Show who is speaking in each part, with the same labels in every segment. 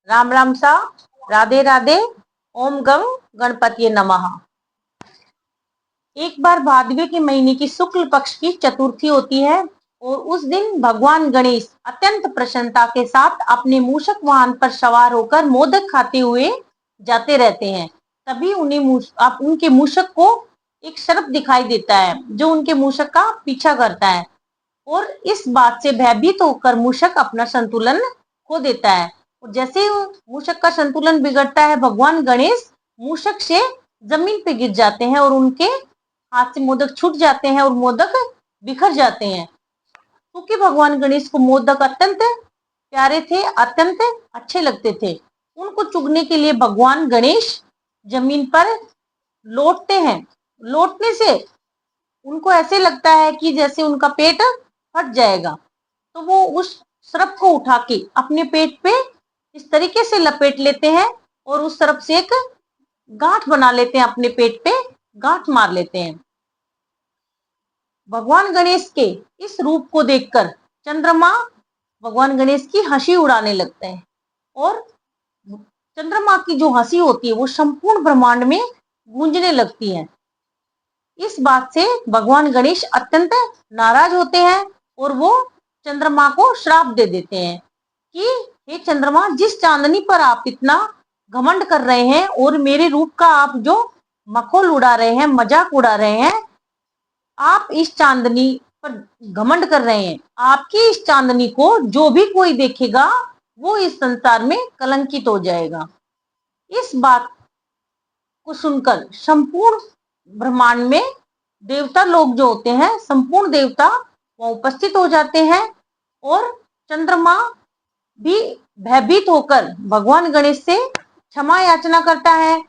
Speaker 1: राम राम सा, राधे राधे, ओम गम गणपति नमः। एक बार भादवे के महीने की शुक्ल पक्ष की चतुर्थी होती है और उस दिन भगवान गणेश अत्यंत प्रसन्नता के साथ अपने मूषक वाहन पर सवार होकर मोदक खाते हुए जाते रहते हैं। तभी उनके मूषक को एक सर्प दिखाई देता है जो उनके मूषक का पीछा करता है और इस बात से भयभीत होकर मूषक अपना संतुलन खो देता है। और जैसे ही मूषक का संतुलन बिगड़ता है, भगवान गणेश मूषक से जमीन पे गिर जाते हैं और उनके हाथ से मोदक छूट जाते हैं और मोदक बिखर जाते हैं। क्योंकि भगवान गणेश को मोदक अत्यंत प्यारे थे, अत्यंत अच्छे लगते थे। उनको चुगने के लिए भगवान गणेश जमीन पर लौटते हैं। लौटने से उनको ऐसे लगता है कि जैसे उनका पेट फट जाएगा, तो वो उस सर्प को उठा के अपने पेट पे इस तरीके से लपेट लेते हैं और उस सर्प से एक गांठ बना लेते हैं, अपने पेट पे गांठ मार लेते हैं। भगवान गणेश के इस रूप को देखकर चंद्रमा भगवान गणेश की हंसी उड़ाने लगते हैं और चंद्रमा की जो हंसी होती है वो संपूर्ण ब्रह्मांड में गूंजने लगती है। इस बात से भगवान गणेश अत्यंत नाराज होते हैं और वो चंद्रमा को श्राप दे देते हैं कि हे चंद्रमा, जिस चांदनी पर आप इतना घमंड कर रहे हैं और मेरे रूप का आप जो मखौल उड़ा रहे हैं, मजाक उड़ा रहे हैं, आप इस चांदनी पर घमंड कर रहे हैं। आपकी इस चांदनी को जो भी कोई देखेगा वो इस संसार में कलंकित हो जाएगा। इस बात को सुनकर संपूर्ण ब्रह्मांड में देवता लोग जो होते हैं, संपूर्ण देवता वहां उपस्थित हो जाते हैं और चंद्रमा भी भयभीत होकर भगवान गणेश से क्षमा याचना करता है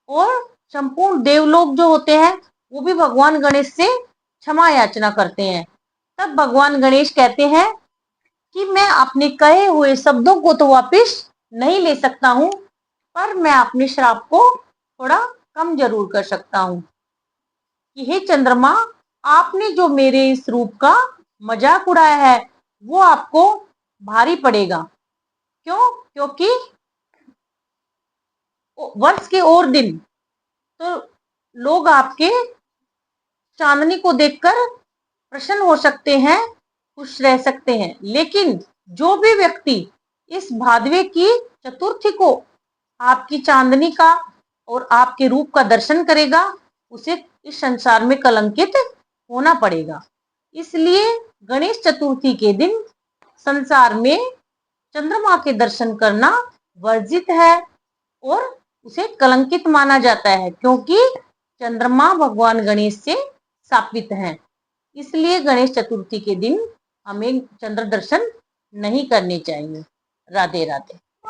Speaker 1: और संपूर्ण देवलोक जो होते हैं वो भी भगवान गणेश से क्षमा याचना करते हैं। तब भगवान गणेश कहते हैं कि मैं अपने कहे हुए शब्दों को तो वापिस नहीं ले सकता हूं, पर मैं अपने श्राप को थोड़ा कम जरूर कर सकता हूं कि हे चंद्रमा, आपने जो मेरे इस रूप का मजाक उड़ाया है वो आपको भारी पड़ेगा। क्यों? क्योंकि वर्ष के और दिन तो लोग आपके चांदनी को देखकर प्रसन्न हो सकते हैं, खुश रह सकते हैं, लेकिन जो भी व्यक्ति इस भादवे की चतुर्थी को आपकी चांदनी का और आपके रूप का दर्शन करेगा उसे इस संसार में कलंकित होना पड़ेगा। इसलिए गणेश चतुर्थी के दिन संसार में चंद्रमा के दर्शन करना वर्जित है और उसे कलंकित माना जाता है, क्योंकि चंद्रमा भगवान गणेश से शापित हैं। इसलिए गणेश चतुर्थी के दिन हमें चंद्र दर्शन नहीं करने चाहिए। राधे राधे।